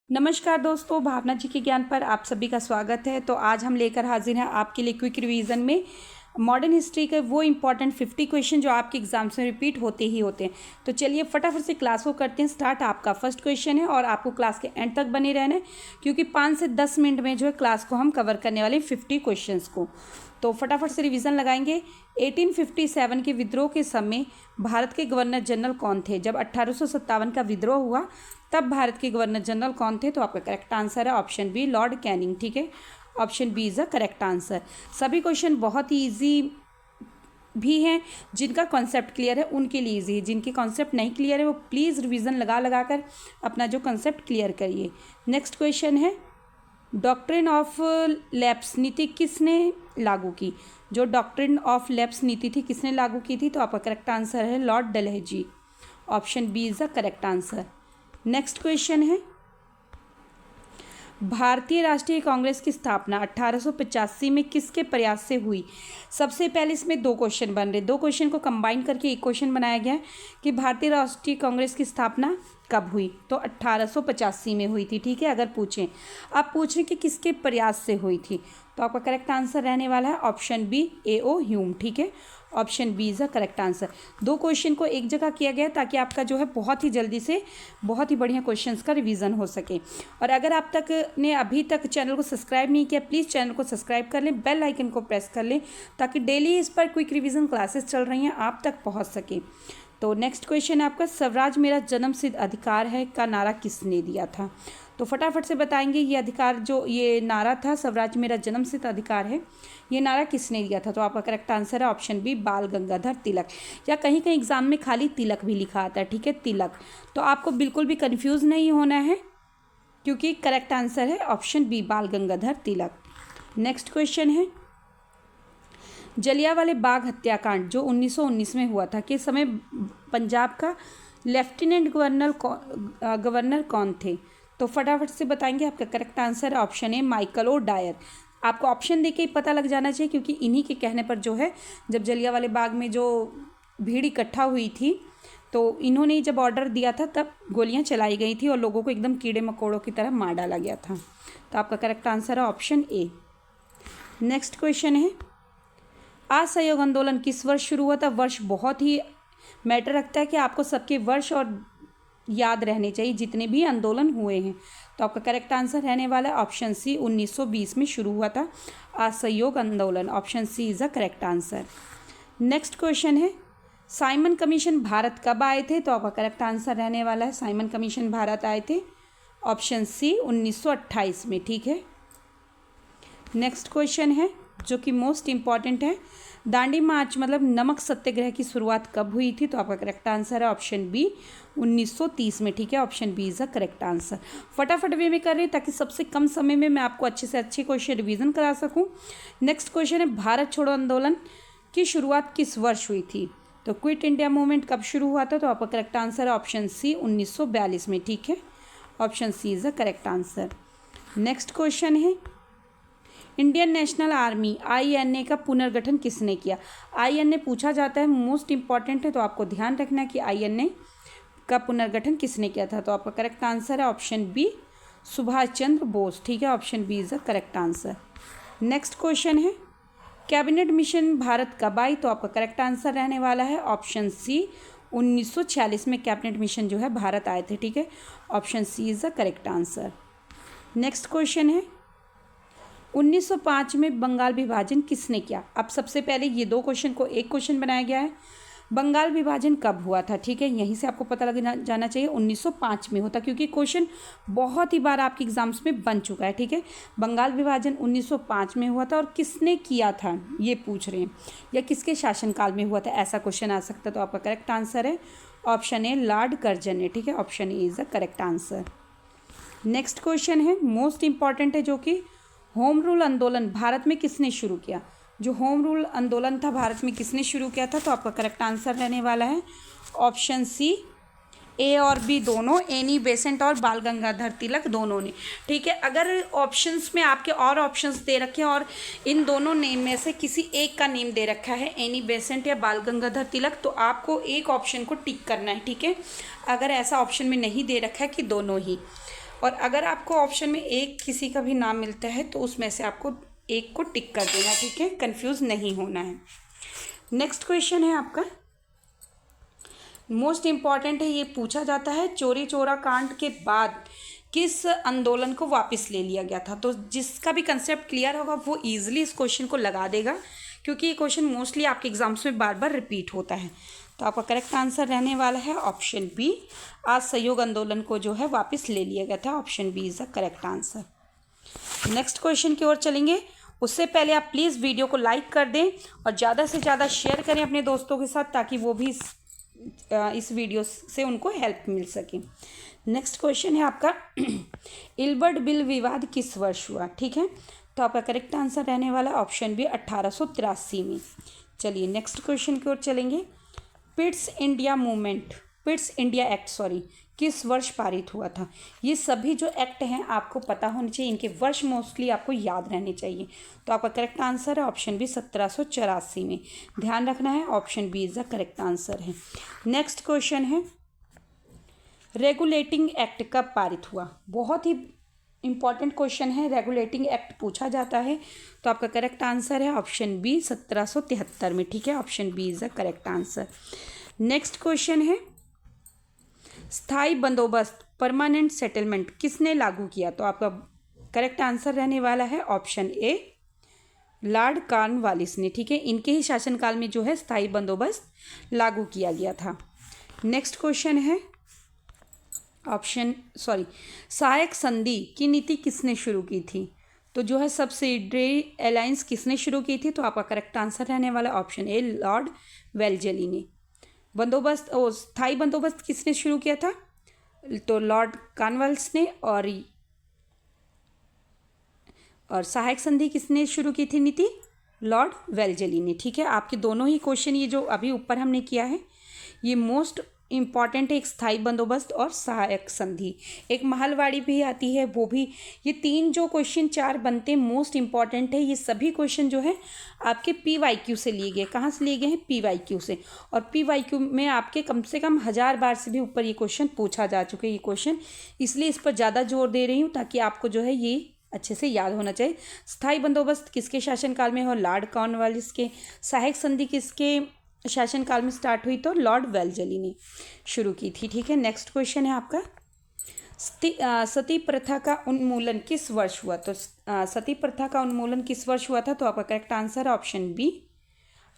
नमस्कार दोस्तों, भावना जी के ज्ञान पर आप सभी का स्वागत है। तो आज हम लेकर हाजिर हैं आपके लिए क्विक रिवीजन में मॉडर्न हिस्ट्री के वो इंपॉर्टेंट 50 क्वेश्चन जो आपके एग्जाम्स में रिपीट होते ही होते हैं। तो चलिए फटाफट से क्लास को करते हैं स्टार्ट। आपका फर्स्ट क्वेश्चन है और आपको क्लास के एंड तक बने रहना है, क्योंकि 5 से 10 मिनट में जो है क्लास को हम कवर करने वाले 50 क्वेश्चंस को। तो फटाफट से रिवीजन लगाएंगे। 1857 के विद्रोह के समय भारत के गवर्नर जनरल कौन थे? जब 1857 का विद्रोह हुआ तब भारत के गवर्नर जनरल कौन थे? तो आपका करेक्ट आंसर है ऑप्शन बी, लॉर्ड कैनिंग। ठीक है, option B is the correct answer. सभी क्वेश्चन बहुत ही ईजी भी हैं, जिनका कॉन्सेप्ट क्लियर है उनके लिए ईजी है, जिनके कॉन्सेप्ट नहीं क्लियर है वो प्लीज़ रिवीजन लगा कर अपना जो कॉन्सेप्ट क्लियर करिए। नेक्स्ट क्वेश्चन है, डॉक्ट्रिन ऑफ लैप्स नीति किसने लागू की? जो डॉक्ट्रिन ऑफ लैप्स नीति थी किसने लागू की थी? तो आपका करेक्ट आंसर है Lord Dalhousie. Option B is the correct answer. Next question है, भारतीय राष्ट्रीय कांग्रेस की स्थापना 1885 में किसके प्रयास से हुई? सबसे पहले इसमें दो क्वेश्चन बन रहे, दो क्वेश्चन को कंबाइन करके एक क्वेश्चन बनाया गया है कि भारतीय राष्ट्रीय कांग्रेस की स्थापना कब हुई? तो 1885 में हुई थी। ठीक है, अगर पूछें आप पूछ रहे कि किसके प्रयास से हुई थी, तो आपका करेक्ट आंसर रहने वाला है ऑप्शन बी, A.O. ह्यूम। ठीक है, option B is the correct answer. दो क्वेश्चन को एक जगह किया गया ताकि आपका जो है बहुत ही जल्दी से बहुत ही बढ़िया क्वेश्चंस का रिवीजन हो सके। और अगर आप तक ने अभी तक चैनल को सब्सक्राइब नहीं किया, प्लीज़ चैनल को सब्सक्राइब कर लें, बेल आइकन को प्रेस कर लें, ताकि डेली इस पर क्विक रिवीजन क्लासेस चल रही हैं आप तक पहुँच सके। तो नेक्स्ट क्वेश्चन है आपका, स्वराज मेरा जन्मसिद्ध अधिकार है का नारा किसने दिया था? तो फटाफट से बताएंगे ये अधिकार, जो ये नारा था स्वराज मेरा जन्मसिद्ध अधिकार है, ये नारा किसने दिया था? तो आपका करेक्ट आंसर है ऑप्शन बी, बाल गंगाधर तिलक। या कहीं कहीं एग्जाम में खाली तिलक भी लिखा आता है। ठीक है, तिलक। तो आपको बिल्कुल भी कन्फ्यूज़ नहीं होना है, क्योंकि करेक्ट आंसर है ऑप्शन बी, बाल गंगाधर तिलक। नेक्स्ट क्वेश्चन है, जलियांवाला बाग हत्याकांड जो 1919 में हुआ था के समय पंजाब का लेफ्टिनेंट गवर्नर कौन थे? तो फटाफट से बताएंगे। आपका करेक्ट आंसर है option A, Michael O Dwyer. आपको ऑप्शन देके ही पता लग जाना चाहिए, क्योंकि इन्हीं के कहने पर जो है जब जलियांवाला बाग में जो भीड़ इकट्ठा हुई थी तो इन्होंने ही जब ऑर्डर दिया था तब गोलियां चलाई गई थी और लोगों को एकदम कीड़े मकोड़ों की तरह मार डाला गया था। तो आपका करेक्ट आंसर है ऑप्शन ए। नेक्स्ट क्वेश्चन है, असहयोग आंदोलन किस वर्ष शुरू हुआ था? वर्ष बहुत ही मैटर रखता है कि आपको सबके वर्ष और याद रहने चाहिए जितने भी आंदोलन हुए हैं। तो आपका करेक्ट आंसर रहने वाला है ऑप्शन सी, 1920 में शुरू हुआ था असहयोग आंदोलन। Option C is the correct answer. Next question है, साइमन कमीशन भारत कब आए थे? तो आपका करेक्ट आंसर रहने वाला है साइमन कमीशन भारत आए थे ऑप्शन सी, 1928 में। ठीक है, नेक्स्ट क्वेश्चन है जो कि मोस्ट इम्पॉर्टेंट है, दांडी मार्च मतलब नमक सत्याग्रह की शुरुआत कब हुई थी? तो आपका करेक्ट आंसर है ऑप्शन बी, 1930 में। ठीक है, option B is the correct answer. फटाफट वे में कर रहे हैं ताकि सबसे कम समय में मैं आपको अच्छे से अच्छे क्वेश्चन रिवीजन करा सकूं। नेक्स्ट क्वेश्चन है, भारत छोड़ो आंदोलन की शुरुआत किस वर्ष हुई थी? तो क्विट इंडिया मूवमेंट कब शुरू हुआ था? तो आपका करेक्ट आंसर है ऑप्शन सी, 1942 में। ठीक है, option C is the correct answer. Next question है, इंडियन नेशनल आर्मी INA का पुनर्गठन किसने किया? INA पूछा जाता है, मोस्ट इंपॉर्टेंट है, तो आपको ध्यान रखना है कि INA का पुनर्गठन किसने किया था? तो आपका करेक्ट आंसर है ऑप्शन बी, सुभाष चंद्र बोस। ठीक है, option B is the correct answer. Next question है, कैबिनेट मिशन भारत कब आई? तो आपका करेक्ट आंसर रहने वाला है ऑप्शन सी, 1946 में कैबिनेट मिशन जो है भारत आए थे। ठीक है, option C is the correct answer. Next question है, 1905 में बंगाल विभाजन किसने किया? अब सबसे पहले ये दो क्वेश्चन को एक क्वेश्चन बनाया गया है, बंगाल विभाजन कब हुआ था? ठीक है, यहीं से आपको पता लग जाना चाहिए 1905 में होता, क्योंकि क्वेश्चन बहुत ही बार आपके एग्जाम्स में बन चुका है। ठीक है, बंगाल विभाजन 1905 में हुआ था और किसने किया था ये पूछ रहे हैं, या किसके शासनकाल में हुआ था, ऐसा क्वेश्चन आ सकता है। तो आपका करेक्ट आंसर है ऑप्शन ए, लॉर्ड कर्जन ने। ठीक है, option A is the correct answer. Next question है मोस्ट इंपॉर्टेंट है, जो कि होम रूल आंदोलन भारत में किसने शुरू किया? जो होम रूल आंदोलन था भारत में किसने शुरू किया था? तो आपका करेक्ट आंसर रहने वाला है ऑप्शन सी, ए और बी दोनों, एनी बेसेंट और बाल गंगाधर तिलक दोनों ने। ठीक है, अगर ऑप्शंस में आपके और ऑप्शंस दे रखे हैं और इन दोनों नेम में से किसी एक का नेम दे रखा है, एनी बेसेंट या बाल गंगाधर तिलक, तो आपको एक ऑप्शन को टिक करना है। ठीक है, अगर ऐसा ऑप्शन में नहीं दे रखा है कि दोनों ही, और अगर आपको ऑप्शन में एक किसी का भी नाम मिलता है तो उसमें से आपको एक को टिक कर देना, ठीक है, कंफ्यूज नहीं होना है। नेक्स्ट क्वेश्चन है आपका, मोस्ट इम्पॉर्टेंट है, ये पूछा जाता है चौरी चौरा कांड के बाद किस आंदोलन को वापस ले लिया गया था। तो जिसका भी कंसेप्ट क्लियर होगा वो ईजिली इस क्वेश्चन को लगा देगा, क्योंकि ये क्वेश्चन मोस्टली आपके एग्जाम्स में बार बार रिपीट होता है। तो आपका करेक्ट आंसर रहने वाला है ऑप्शन बी, असहयोग आंदोलन को जो है वापस ले लिया गया था। Option B is the correct answer. Next question की ओर चलेंगे, उससे पहले आप प्लीज़ वीडियो को लाइक कर दें और ज़्यादा से ज़्यादा शेयर करें अपने दोस्तों के साथ, ताकि वो भी इस वीडियो से उनको हेल्प मिल सके। नेक्स्ट क्वेश्चन है आपका इल्बर्ट बिल विवाद किस वर्ष हुआ, ठीक है। तो आपका करेक्ट आंसर रहने वाला ऑप्शन बी 1883 में। चलिए नेक्स्ट क्वेश्चन की ओर चलेंगे, पिट्स इंडिया एक्ट किस वर्ष पारित हुआ था। ये सभी जो एक्ट हैं आपको पता होने चाहिए, इनके वर्ष मोस्टली आपको याद रहने चाहिए। तो आपका करेक्ट आंसर है ऑप्शन बी 1784 में। ध्यान रखना है, option B is the correct answer है। नेक्स्ट क्वेश्चन है, रेगुलेटिंग एक्ट कब पारित हुआ। बहुत ही इंपॉर्टेंट क्वेश्चन है, रेगुलेटिंग एक्ट पूछा जाता है। तो आपका करेक्ट आंसर है ऑप्शन बी 1773 में, ठीक है। Option B is the correct answer. Next question है, स्थायी बंदोबस्त परमानेंट सेटलमेंट किसने लागू किया। तो आपका करेक्ट आंसर रहने वाला है ऑप्शन ए, लॉर्ड कॉर्नवालिस ने, ठीक है। इनके ही शासनकाल में जो है स्थायी बंदोबस्त लागू किया गया था। नेक्स्ट क्वेश्चन है सहायक संधि की नीति किसने शुरू की थी। तो जो है सब्सिडियरी अलायंस किसने शुरू की थी। तो आपका करेक्ट आंसर रहने वाला ऑप्शन ए, लॉर्ड वेलजेली ने। स्थायी बंदोबस्त किसने शुरू किया था। तो लॉर्ड कॉर्नवालिस ने। और सहायक संधि किसने शुरू की थी नीति, लॉर्ड वेलजेली ने, ठीक है। आपके दोनों ही क्वेश्चन ये जो अभी ऊपर हमने किया है ये मोस्ट इम्पॉर्टेंट है, एक स्थायी बंदोबस्त और सहायक संधि। एक महलवाड़ी भी आती है, वो भी, ये तीन जो क्वेश्चन चार बनते हैं मोस्ट इम्पॉर्टेंट है। ये सभी क्वेश्चन जो है आपके PYQ से लिए गए। कहाँ से लिए गए हैं, PYQ से। और PYQ में आपके कम से कम 1000 बार से भी ऊपर ये क्वेश्चन पूछा जा चुके हैं। ये क्वेश्चन इसलिए इस पर ज़्यादा जोर दे रही हूँ ताकि आपको जो है ये अच्छे से याद होना चाहिए। स्थायी बंदोबस्त किसके शासनकाल में हो, लॉर्ड कॉर्नवालिस के। सहायक संधि किसके शासनकाल में स्टार्ट हुई, तो लॉर्ड वेलजेली ने शुरू की थी, ठीक है। नेक्स्ट क्वेश्चन है आपका, सती प्रथा का उन्मूलन किस वर्ष हुआ। तो सती प्रथा का उन्मूलन किस वर्ष हुआ था। तो आपका करेक्ट आंसर है ऑप्शन बी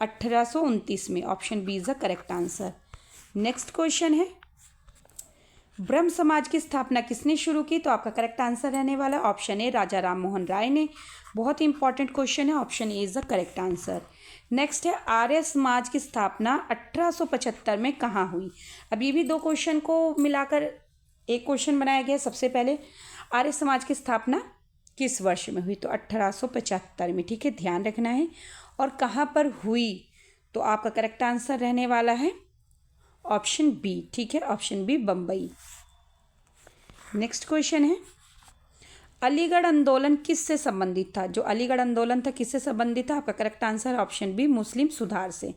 1829 में। Option B is the correct answer. Next question है, ब्रह्म समाज की स्थापना किसने शुरू की। तो आपका करेक्ट आंसर रहने वाला ऑप्शन ए, राजा राम मोहन राय ने। बहुत ही इंपॉर्टेंट क्वेश्चन है, option A is the correct answer. Next है, आर्य समाज की स्थापना 1875 में कहाँ हुई। अब ये भी दो क्वेश्चन को मिलाकर एक क्वेश्चन बनाया गया। सबसे पहले आर्य समाज की स्थापना किस वर्ष में हुई। तो 1875 में, ठीक है। ध्यान रखना है, और कहाँ पर हुई। तो आपका करेक्ट आंसर रहने वाला है ऑप्शन बी, ठीक है। Option B, Bombay. Next question है, अलीगढ़ आंदोलन किससे संबंधित था। जो अलीगढ़ आंदोलन था किससे संबंधित था। आपका करेक्ट आंसर ऑप्शन बी, मुस्लिम सुधार से।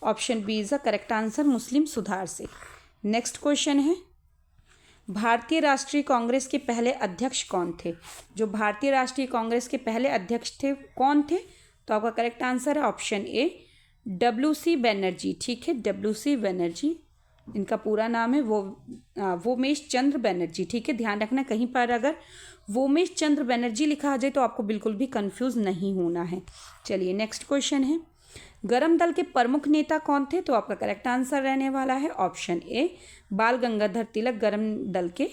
Option B is the correct answer, मुस्लिम सुधार से। नेक्स्ट क्वेश्चन है, भारतीय राष्ट्रीय कांग्रेस के पहले अध्यक्ष कौन थे। जो भारतीय राष्ट्रीय कांग्रेस के पहले अध्यक्ष थे कौन थे। तो आपका करेक्ट आंसर है ऑप्शन ए, WC बनर्जी, ठीक है। WC बनर्जी इनका पूरा नाम है, वोमेश चंद्र बनर्जी, ठीक है। ध्यान रखना, कहीं पर अगर वोमेश चंद्र बनर्जी लिखा आ जाए तो आपको बिल्कुल भी कंफ्यूज नहीं होना है। चलिए नेक्स्ट क्वेश्चन है, गरम दल के प्रमुख नेता कौन थे। तो आपका करेक्ट आंसर रहने वाला है ऑप्शन ए, बाल गंगाधर तिलक गरम दल के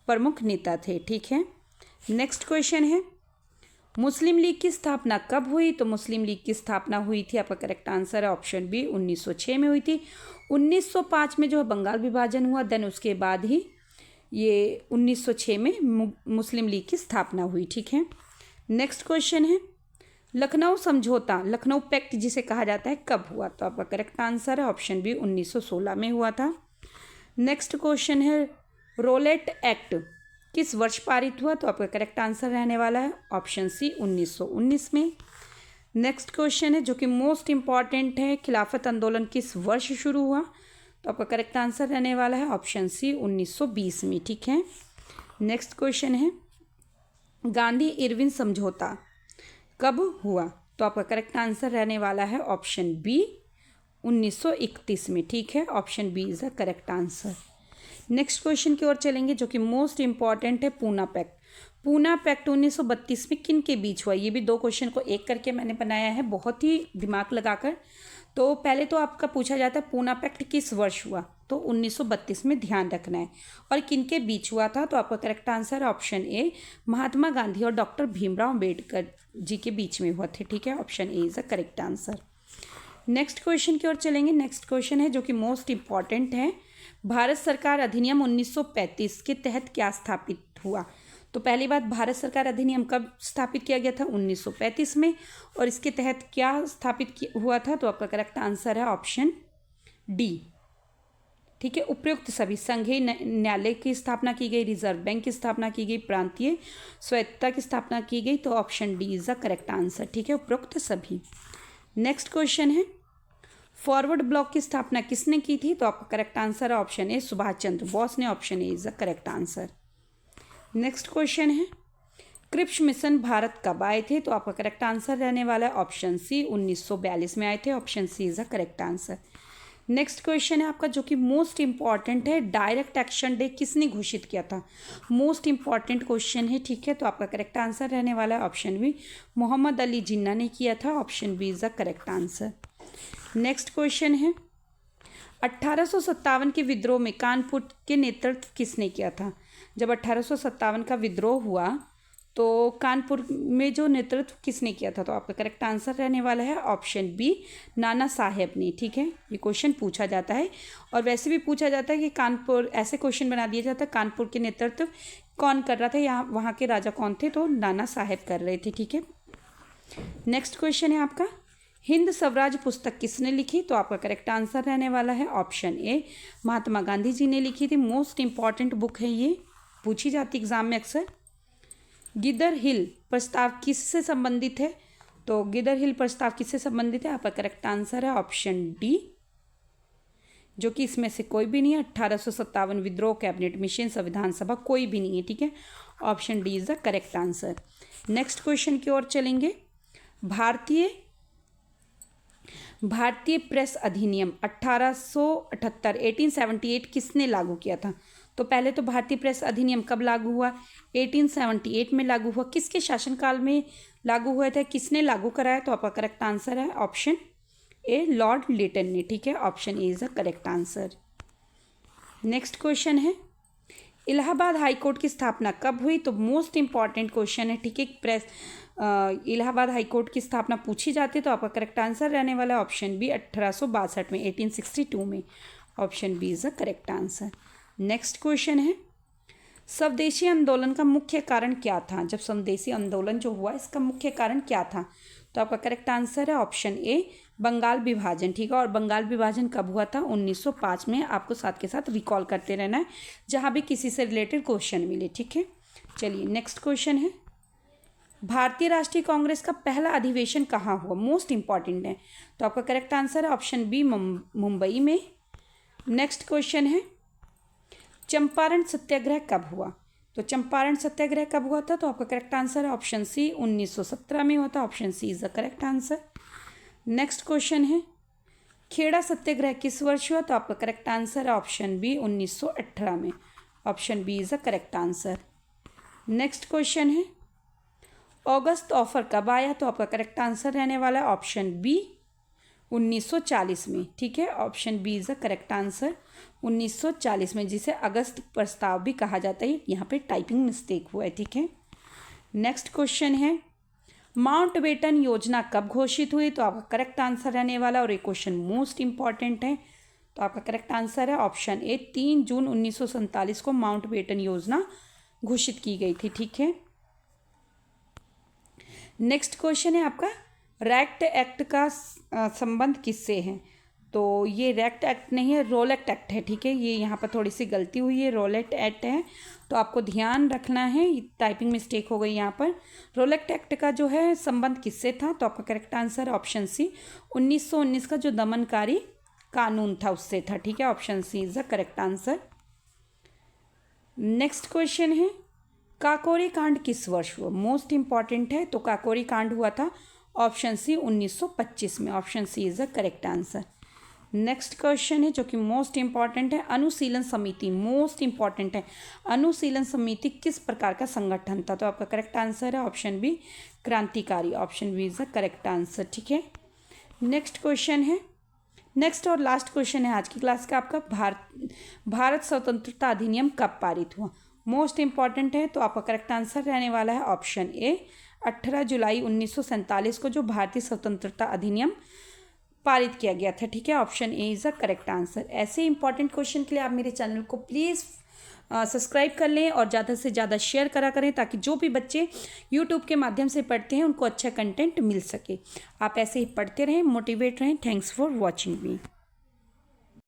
प्रमुख नेता थे, ठीक है। नेक्स्ट क्वेश्चन है, मुस्लिम लीग की स्थापना कब हुई। तो मुस्लिम लीग की स्थापना हुई थी, आपका करेक्ट आंसर है ऑप्शन बी, 1906 में हुई थी। 1905 में जो है बंगाल विभाजन हुआ, देन उसके बाद ही ये 1906 में मुस्लिम लीग की स्थापना हुई, ठीक है। नेक्स्ट क्वेश्चन है, लखनऊ समझौता, लखनऊ पैक्ट जिसे कहा जाता है, कब हुआ। तो आपका करेक्ट आंसर है ऑप्शन बी, 1916 में हुआ था। नेक्स्ट क्वेश्चन है, रोलेट एक्ट किस वर्ष पारित हुआ। तो आपका करेक्ट आंसर रहने वाला है ऑप्शन सी, 1919 में। नेक्स्ट क्वेश्चन है जो कि मोस्ट इम्पॉर्टेंट है, खिलाफत आंदोलन किस वर्ष शुरू हुआ। तो आपका करेक्ट आंसर रहने वाला है ऑप्शन सी, 1920 में, ठीक है। नेक्स्ट क्वेश्चन है गांधी इरविन समझौता कब हुआ? तो आपका करेक्ट आंसर रहने वाला है ऑप्शन बी 1931 में। ठीक है, option B is the correct answer. Next question की ओर चलेंगे जो कि मोस्ट इंपॉर्टेंट है, पूना पैक्ट। पूना पैक्ट 1932 में किन के बीच हुआ? ये भी दो क्वेश्चन को एक करके मैंने बनाया है, बहुत ही दिमाग लगाकर। तो पहले तो आपका पूछा जाता है पूना पैक्ट किस वर्ष हुआ, तो 1932 में ध्यान रखना है। और किन के बीच हुआ था? तो आपका correct answer option A Mahatma Gandhi और डॉक्टर भीमराव अम्बेडकर जी के बीच में हुआ थे। ठीक है, option A is the correct answer. Next question की ओर चलेंगे। नेक्स्ट क्वेश्चन है जो कि मोस्ट इंपॉर्टेंट है, भारत सरकार अधिनियम 1935 के तहत क्या स्थापित हुआ? तो पहली बात, भारत सरकार अधिनियम कब स्थापित किया गया था? 1935 में। और इसके तहत क्या स्थापित हुआ था? तो आपका करेक्ट आंसर है ऑप्शन डी। ठीक है, उपयुक्त सभी संघीय न्यायालय की स्थापना की गई, रिजर्व बैंक की स्थापना की गई, प्रांतीय स्वायत्तता की स्थापना की गई, तो option D is the correct answer. ठीक है, उपयुक्त सभी। नेक्स्ट क्वेश्चन है फॉरवर्ड ब्लॉक की स्थापना किसने की थी? तो आपका करेक्ट आंसर है ऑप्शन ए सुभाष चंद्र बोस ने। Option A is the correct answer. Next question है क्रिप्स मिशन भारत कब आए थे? तो आपका करेक्ट आंसर रहने वाला है ऑप्शन सी 1942 में आए थे। Option C is the correct answer. Next question है आपका जो कि मोस्ट इंपॉर्टेंट है, डायरेक्ट एक्शन डे किसने घोषित किया था? मोस्ट इंपॉर्टेंट क्वेश्चन है। ठीक है, तो आपका करेक्ट आंसर रहने वाला है ऑप्शन बी मोहम्मद अली जिन्ना ने किया था। Option B is the correct answer. Next question है 1857 के विद्रोह में कानपुर के नेतृत्व किसने किया था? जब 1857 का विद्रोह हुआ तो कानपुर में जो नेतृत्व किसने किया था? तो आपका करेक्ट आंसर रहने वाला है ऑप्शन बी नाना साहेब ने। ठीक है, ये क्वेश्चन पूछा जाता है और वैसे भी पूछा जाता है कि कानपुर, ऐसे क्वेश्चन बना दिया जाता है कानपुर के नेतृत्व कौन कर रहा था, यहाँ वहाँ के राजा कौन थे? तो नाना साहेब कर रहे थे। ठीक है, नेक्स्ट क्वेश्चन है आपका हिंद स्वराज पुस्तक किसने लिखी? तो आपका करेक्ट आंसर रहने वाला है ऑप्शन ए महात्मा गांधी जी ने लिखी थी। मोस्ट इंपॉर्टेंट बुक है, ये पूछी जाती एग्जाम में अक्सर। गिदर हिल प्रस्ताव किससे संबंधित है? तो गिदर हिल प्रस्ताव किससे संबंधित है? आपका करेक्ट आंसर है ऑप्शन डी, जो कि इसमें से कोई भी नहीं है। 1857 विद्रोह, कैबिनेट मिशन, संविधान सभा, कोई भी नहीं है। ठीक है, option D is the correct answer. Next question की ओर चलेंगे। भारतीय प्रेस अधिनियम 1878 1878 किसने लागू किया था? तो पहले तो भारतीय प्रेस अधिनियम कब लागू हुआ? 1878 में लागू हुआ। किसके शासनकाल में लागू हुआ था? किसने लागू कराया? तो आपका करेक्ट आंसर है ऑप्शन ए लॉर्ड लिटन ने। ठीक है, option A is the correct answer. Next question है इलाहाबाद हाई कोर्ट की स्थापना कब हुई? तो मोस्ट इंपॉर्टेंट क्वेश्चन है। ठीक है, इलाहाबाद हाई कोर्ट की स्थापना पूछी जाती है, तो आपका करेक्ट आंसर रहने वाला है ऑप्शन बी 1862 में, 1862 में। Option B is the correct answer. Next question है स्वदेशी आंदोलन का मुख्य कारण क्या था? जब स्वदेशी आंदोलन जो हुआ इसका मुख्य कारण क्या था? तो आपका करेक्ट आंसर है ऑप्शन ए बंगाल विभाजन। ठीक है, और बंगाल विभाजन कब हुआ था? 1905 में। आपको साथ के साथ रिकॉल करते रहना है जहाँ भी किसी से रिलेटेड क्वेश्चन मिले। ठीक है, चलिए नेक्स्ट क्वेश्चन है भारतीय राष्ट्रीय कांग्रेस का पहला अधिवेशन कहाँ हुआ? मोस्ट इंपॉर्टेंट है, तो आपका करेक्ट आंसर है ऑप्शन बी मुंबई में। नेक्स्ट क्वेश्चन है चंपारण सत्याग्रह कब हुआ? तो चंपारण सत्याग्रह कब हुआ था? तो आपका करेक्ट आंसर है ऑप्शन सी 1917 में हुआ था। Option C is the correct answer. Next question है खेड़ा सत्याग्रह किस वर्ष हुआ? तो आपका करेक्ट आंसर है ऑप्शन बी 1918 में। Option B is the correct answer. Next question है अगस्त ऑफर कब आया? तो आपका करेक्ट आंसर रहने वाला है ऑप्शन बी 1940 में। ठीक है, option B is the correct answer. 1940 में, जिसे अगस्त प्रस्ताव भी कहा जाता है। यहाँ पे टाइपिंग मिस्टेक हुआ है। ठीक है, नेक्स्ट क्वेश्चन है माउंटबेटन योजना कब घोषित हुई? तो आपका करेक्ट आंसर रहने वाला, और ये क्वेश्चन मोस्ट इंपॉर्टेंट है, तो आपका करेक्ट आंसर है ऑप्शन ए 3 जून 1947 को माउंटबेटन योजना घोषित की गई थी। ठीक है, नेक्स्ट क्वेश्चन है आपका रैक्ट एक्ट का संबंध किससे है? तो ये रैक्ट एक्ट नहीं है, रोलेट एक्ट है। ठीक है, ये यहाँ पर थोड़ी सी गलती हुई है, रोलेट एक्ट है, तो आपको ध्यान रखना है, टाइपिंग मिस्टेक हो गई यहाँ पर। रोलेट एक्ट का जो है संबंध किससे था? तो आपका करेक्ट आंसर ऑप्शन सी 1919 का जो दमनकारी कानून था उससे था। ठीक है, option C is the correct answer. Next question है काकोरी कांड किस वर्ष हुआ? मोस्ट इंपॉर्टेंट है। तो काकोरी कांड हुआ था ऑप्शन सी 1925 में। Option C is the correct answer. Next question है जो कि मोस्ट इंपॉर्टेंट है। अनुशीलन समिति मोस्ट इंपॉर्टेंट है। अनुशीलन समिति किस प्रकार का संगठन था? तो आपका करेक्ट आंसर है ऑप्शन बी क्रांतिकारी। Option B is the correct answer. ठीक है, नेक्स्ट क्वेश्चन है, नेक्स्ट और लास्ट क्वेश्चन है आज की क्लास का आपका। भारत स्वतंत्रता अधिनियम कब पारित हुआ? मोस्ट इंपॉर्टेंट है। तो आपका करेक्ट आंसर रहने वाला है ऑप्शन ए 18 जुलाई 1947 को जो भारतीय स्वतंत्रता अधिनियम पारित किया गया था। ठीक है, option A is the correct answer. ऐसे इंपॉर्टेंट क्वेश्चन के लिए आप मेरे चैनल को प्लीज़ सब्सक्राइब कर लें और ज़्यादा से ज़्यादा शेयर करा करें ताकि जो भी बच्चे यूट्यूब के माध्यम से पढ़ते हैं उनको अच्छा कंटेंट मिल सके। आप ऐसे ही पढ़ते रहें, मोटिवेट रहें। Thanks for watching me.